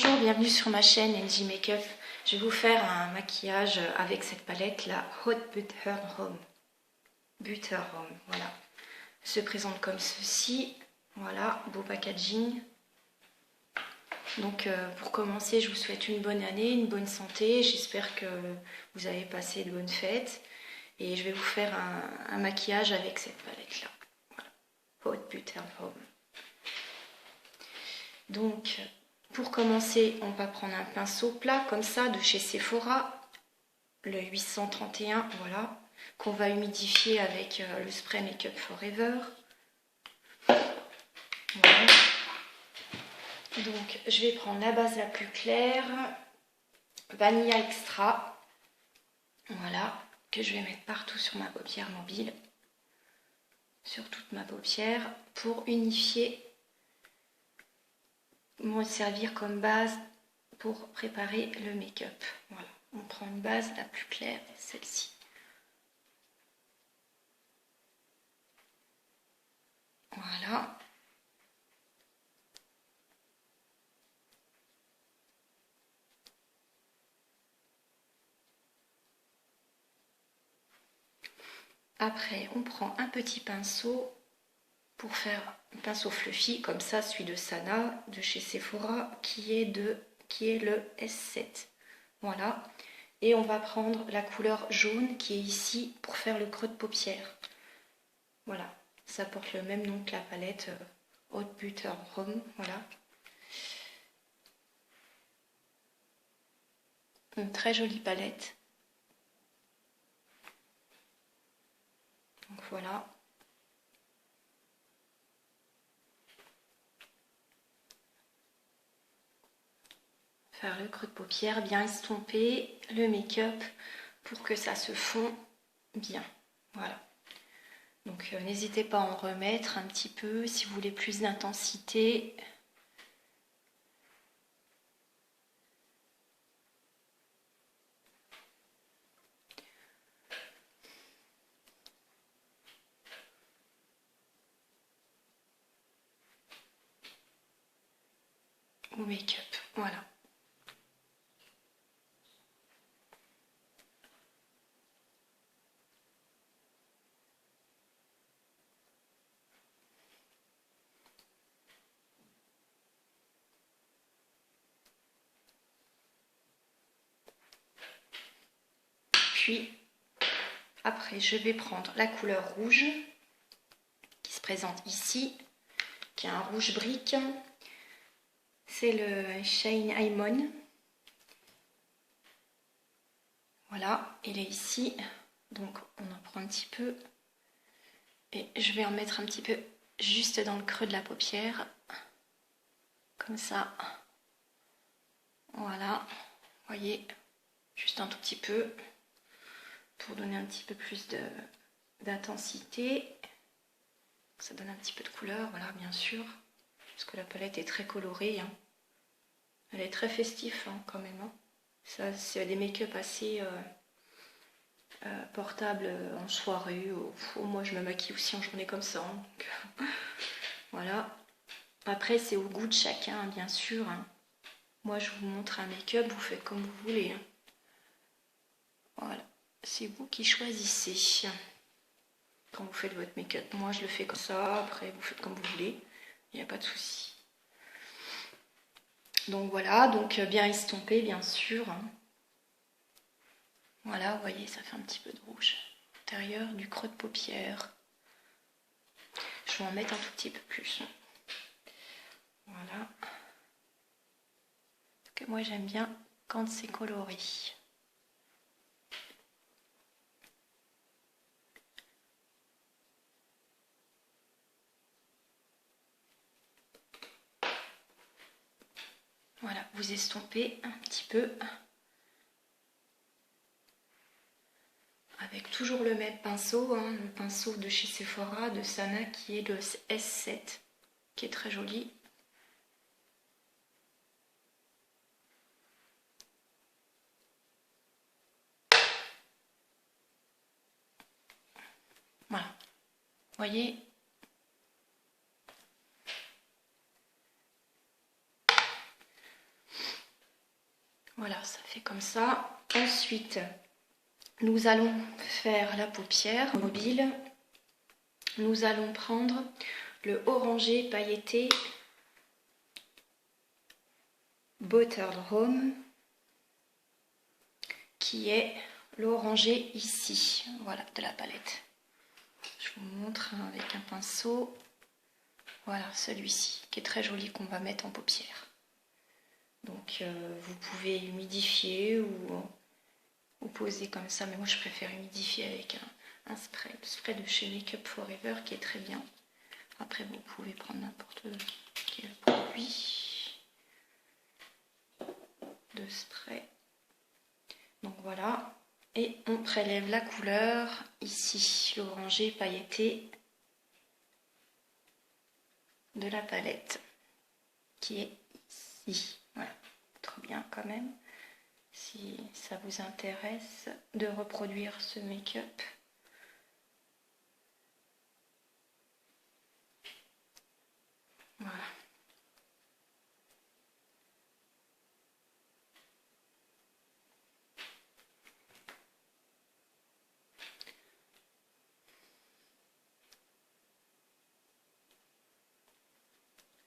Bonjour, bienvenue sur ma chaîne NJ Makeup. Je vais vous faire un maquillage avec cette palette, la Hot Butter Home. Butter Home, voilà. Elle se présente comme ceci. Voilà, beau packaging. Donc pour commencer, je vous souhaite une bonne année, une bonne santé. J'espère que vous avez passé de bonnes fêtes. Et je vais vous faire un maquillage avec cette palette-là. Voilà, Hot Butter Home. Donc, pour commencer, on va prendre un pinceau plat comme ça de chez Sephora, le 831, voilà, qu'on va humidifier avec le spray Make Up Forever. Voilà. Donc, je vais prendre la base la plus claire, Vanilla Extra, voilà, que je vais mettre partout sur ma paupière mobile, sur toute ma paupière, pour unifier, me servir comme base pour préparer le make-up. Voilà, on prend une base la plus claire, celle-ci. Voilà. Après, on prend un petit pinceau pour faire un pinceau fluffy, comme ça, celui de Sana, de chez Sephora, qui est le S7. Voilà. Et on va prendre la couleur jaune qui est ici pour faire le creux de paupière. Voilà. Ça porte le même nom que la palette Hot Butter Home. Voilà. Une très jolie palette. Donc voilà. Faire le creux de paupière, bien estomper le make-up pour que ça se fond bien. Voilà. Donc n'hésitez pas à en remettre un petit peu si vous voulez plus d'intensité. Au make-up, voilà. Puis, après, je vais prendre la couleur rouge qui se présente ici, qui est un rouge brique. C'est le Shine Aimon. Voilà, il est ici. Donc, on en prend un petit peu. Et je vais en mettre un petit peu juste dans le creux de la paupière. Comme ça. Voilà. Vous voyez, juste un tout petit peu. Pour donner un petit peu plus d'intensité. Ça donne un petit peu de couleur, voilà, bien sûr. Parce que la palette est très colorée. Hein. Elle est très festive, hein, quand même. Hein. Ça, c'est des make-up assez portables en soirée. Moi, je me maquille aussi en journée comme ça. Hein, donc, voilà. Après, c'est au goût de chacun, bien sûr. Hein. Moi, je vous montre un make-up, vous faites comme vous voulez. Hein. Voilà. C'est vous qui choisissez quand vous faites votre make-up. Moi, je le fais comme ça. Après, vous faites comme vous voulez. Il n'y a pas de souci. Donc voilà, donc bien estompé, bien sûr. Hein. Voilà, vous voyez, ça fait un petit peu de rouge. À l'intérieur du creux de paupière. Je vais en mettre un tout petit peu plus. Voilà. Parce que moi, j'aime bien quand c'est coloré. Voilà, vous estompez un petit peu avec toujours le même pinceau, hein, le pinceau de chez Sephora, de Sana, qui est le S7, qui est très joli. Voilà, vous voyez. Voilà, ça fait comme ça. Ensuite, nous allons faire la paupière mobile. Nous allons prendre le orangé pailleté Buttered Home, qui est l'orangé ici, voilà, de la palette. Je vous montre avec un pinceau. Voilà, celui-ci, qui est très joli, qu'on va mettre en paupière. Donc, vous pouvez humidifier ou poser comme ça, mais moi je préfère humidifier avec un spray, le spray de chez Make Up Forever, qui est très bien. Après, vous pouvez prendre n'importe quel produit de spray. Donc voilà, et on prélève la couleur ici, l'orangé pailleté de la palette, qui est ici. Voilà, trop bien quand même. Si ça vous intéresse de reproduire ce make-up. Voilà.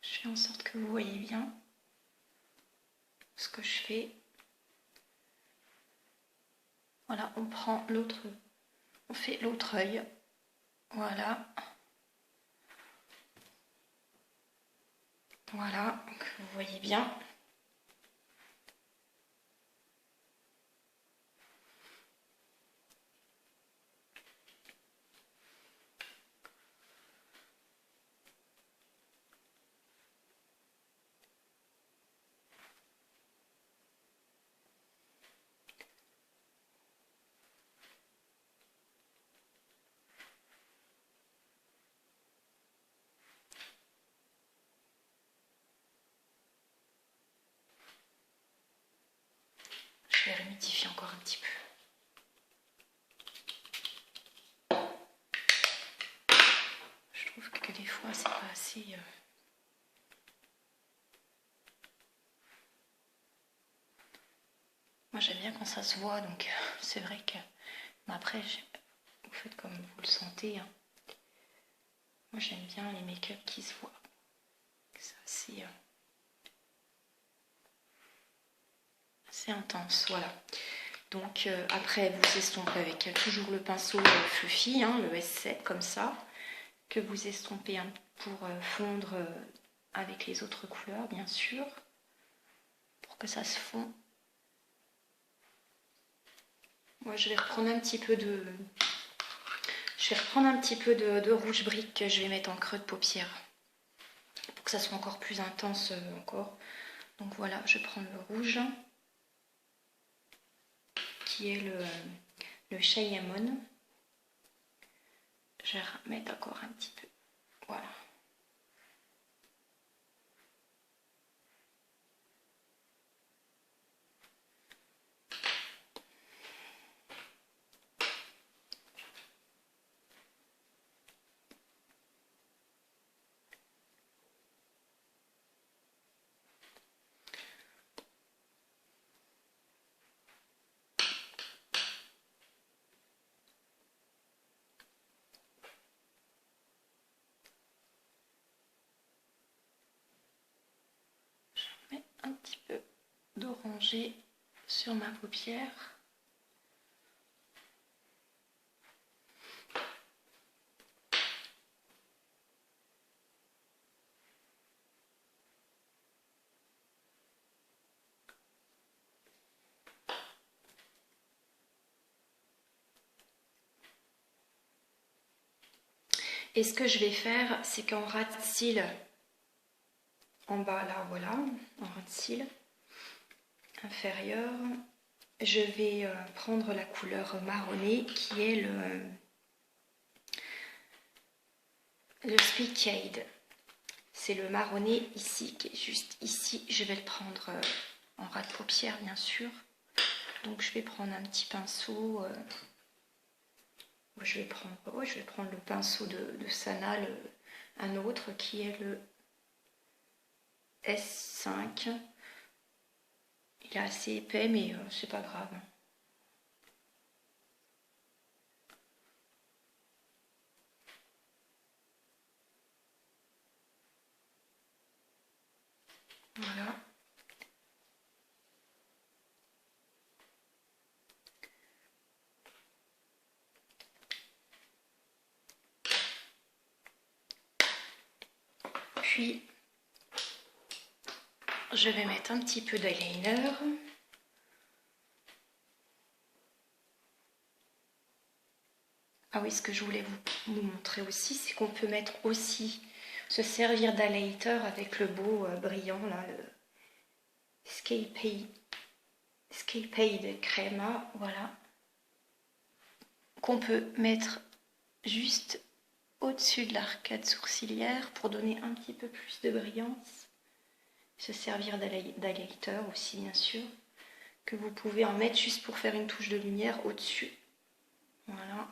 Je fais en sorte que vous voyez bien ce que je fais. Voilà, on prend l'autre, on fait l'autre œil. Voilà. Voilà, donc vous voyez bien. Je vais humidifier encore un petit peu. Je trouve que des fois c'est pas assez... Moi j'aime bien quand ça se voit, donc c'est vrai que... Mais après, vous faites comme vous le sentez. Hein. Moi j'aime bien les make-up qui se voient. C'est assez intense, voilà. Donc après vous estompez avec toujours le pinceau fluffy, hein, le S7 comme ça, que vous estompez pour fondre avec les autres couleurs bien sûr, pour que ça se fond. Moi je vais reprendre un petit peu de... de rouge brique que je vais mettre en creux de paupière, pour que ça soit encore plus intense encore. Donc voilà, je prends le rouge, qui est le Shayamon. Je vais remettre encore un petit peu. Voilà. Je mets un petit peu d'orangé sur ma paupière. Et ce que je vais faire, c'est qu'en ras de cils, en bas là, voilà, en ras de cils inférieur, je vais prendre la couleur marronnée qui est le Speakade. C'est le marronné ici, qui est juste ici. Je vais le prendre en ras de paupière, bien sûr. Donc je vais prendre un petit pinceau. Je vais prendre le pinceau de Sana, un autre qui est le S5. Et il est assez épais, mais c'est pas grave. Voilà. Puis, je vais mettre un petit peu d'eyeliner. Ah oui, ce que je voulais vous montrer aussi, c'est qu'on peut mettre aussi, se servir d'highlighter avec le beau brillant, là, le Scape Crema, voilà, qu'on peut mettre juste au-dessus de l'arcade sourcilière pour donner un petit peu plus de brillance. Se servir d'highlighter aussi, bien sûr, que vous pouvez en mettre juste pour faire une touche de lumière au-dessus. Voilà.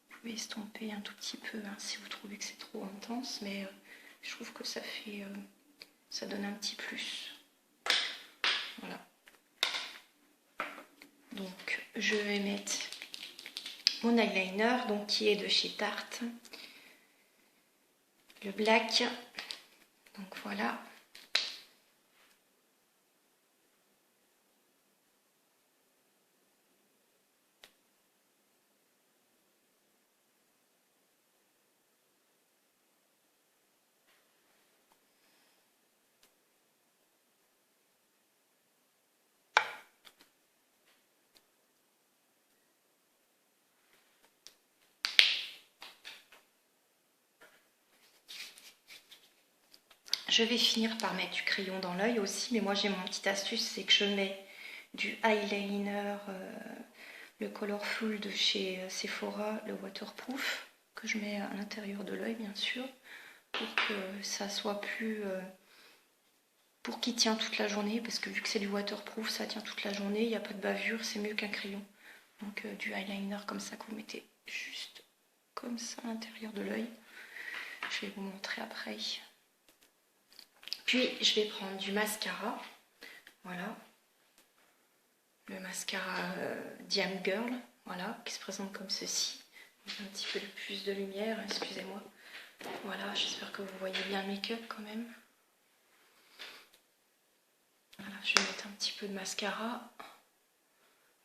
Vous pouvez estomper un tout petit peu hein, si vous trouvez que c'est trop intense, mais je trouve que ça fait, ça donne un petit plus. Voilà. Donc je vais mettre mon eyeliner, donc qui est de chez Tarte, le black. Donc voilà. Je vais finir par mettre du crayon dans l'œil aussi, mais moi j'ai mon petite astuce, c'est que je mets du eyeliner, le Colorful de chez Sephora, le waterproof, que je mets à l'intérieur de l'œil bien sûr, pour que ça soit plus... pour qu'il tient toute la journée, parce que vu que c'est du waterproof, ça tient toute la journée, il n'y a pas de bavure, c'est mieux qu'un crayon. Donc du eyeliner comme ça que vous mettez juste comme ça à l'intérieur de l'œil. Je vais vous montrer après. Puis je vais prendre du mascara, voilà, le mascara Diam Girl, voilà, qui se présente comme ceci. Un petit peu plus de lumière, excusez-moi. Voilà, j'espère que vous voyez bien le make-up quand même. Voilà, je vais mettre un petit peu de mascara.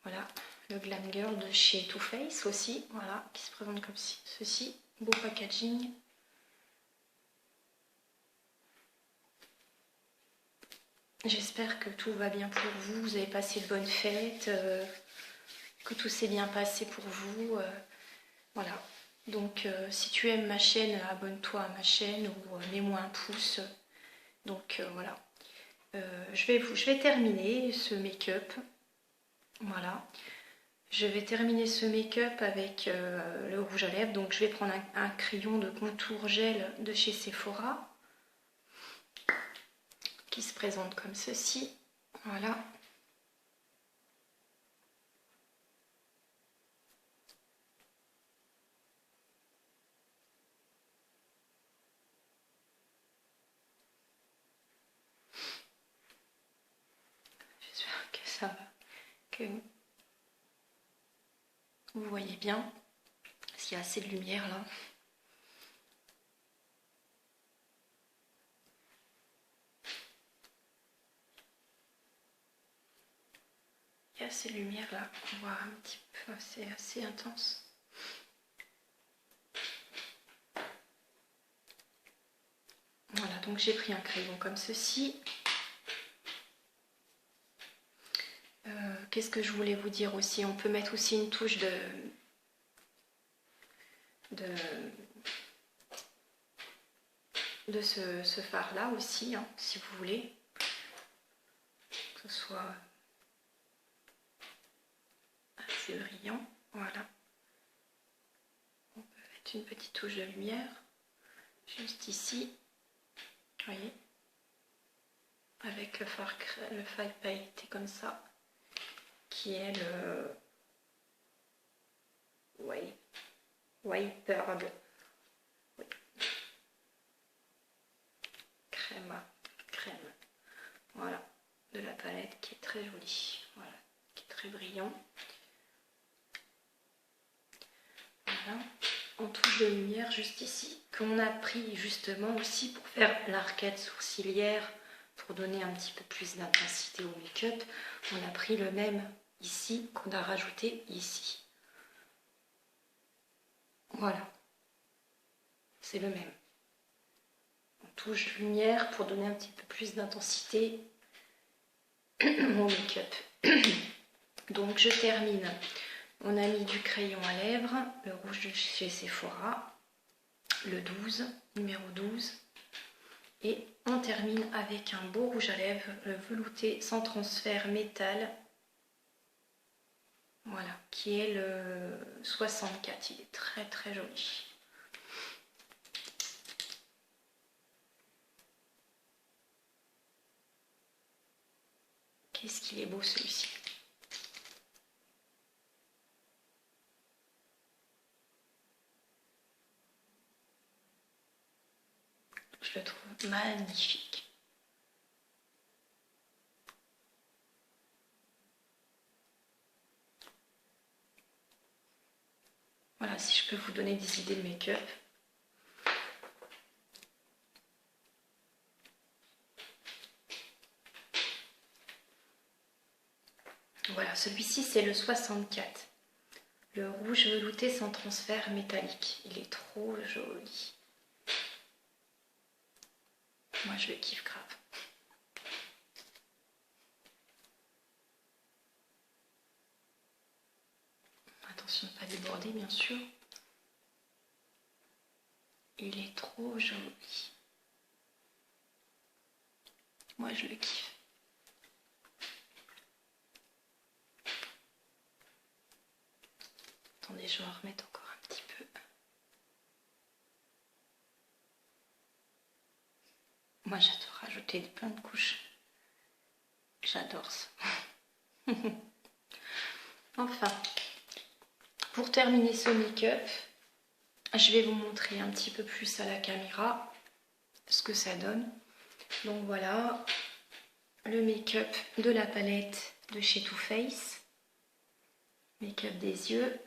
Voilà, le Glam Girl de chez Too Faced aussi, voilà, qui se présente comme ceci. Beau packaging. J'espère que tout va bien pour vous, vous avez passé de bonnes fêtes, que tout s'est bien passé pour vous. Voilà, donc si tu aimes ma chaîne, abonne-toi à ma chaîne ou mets-moi un pouce. Donc voilà, je vais terminer ce make-up. Voilà, je vais terminer ce make-up avec le rouge à lèvres. Donc je vais prendre un crayon de contour gel de chez Sephora, qui se présente comme ceci, voilà. J'espère que ça va, que vous voyez bien, parce qu'il y a assez de lumière là. Il y a assez de lumière là, on voit un petit peu, c'est assez intense. Voilà, donc j'ai pris un crayon comme ceci. Qu'est-ce que je voulais vous dire aussi? On peut mettre aussi une touche de ce fard là aussi, hein, si vous voulez. Que ce soit assez brillant, voilà. On peut mettre une petite touche de lumière, juste ici, vous voyez, avec le fard pailleté comme ça, qui est le White Pearl Crema. crème. Voilà, de la palette qui est très jolie. Voilà, qui est très brillant. Voilà, en touche de lumière juste ici, qu'on a pris justement aussi pour faire l'arcade sourcilière, pour donner un petit peu plus d'intensité au make-up. On a pris le même ici qu'on a rajouté ici. Voilà, c'est le même. On touche lumière pour donner un petit peu plus d'intensité au make-up. Donc je termine. On a mis du crayon à lèvres, le rouge de chez Sephora, le 12, numéro 12. Et on termine avec un beau rouge à lèvres, le velouté sans transfert métal. Voilà, qui est le 64. Il est très très joli. Qu'est-ce qu'il est beau celui-ci. Je le trouve magnifique. Voilà, si je peux vous donner des idées de make-up. Voilà, celui-ci c'est le 64. Le rouge velouté sans transfert métallique. Il est trop joli. Moi je le kiffe grave. Attention de ne pas déborder bien sûr. Il est trop joli. Moi je le kiffe. Attendez, je vais en remettre encore un petit peu. Moi j'adore rajouter plein de couches. J'adore ça. Enfin, pour terminer ce make-up, je vais vous montrer un petit peu plus à la caméra ce que ça donne. Donc voilà, le make-up de la palette de chez Too Faced, make-up des yeux,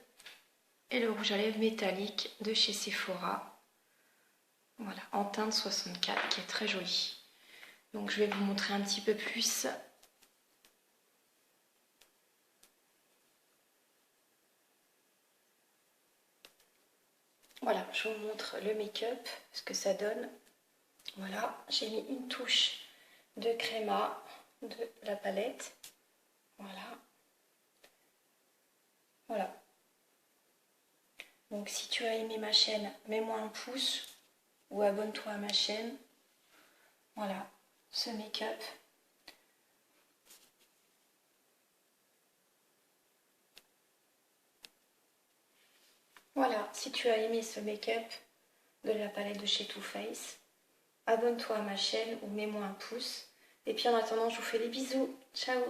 et le rouge à lèvres métallique de chez Sephora. Voilà, en teinte 64, qui est très joli. Donc je vais vous montrer un petit peu plus. Voilà, je vous montre le make-up, ce que ça donne. Voilà, j'ai mis une touche de créma de la palette. Voilà. Voilà. Donc si tu as aimé ma chaîne, mets-moi un pouce ou abonne-toi à ma chaîne. Voilà, ce make-up. Voilà, si tu as aimé ce make-up de la palette de chez Too Faced, abonne-toi à ma chaîne ou mets-moi un pouce. Et puis en attendant, je vous fais des bisous. Ciao!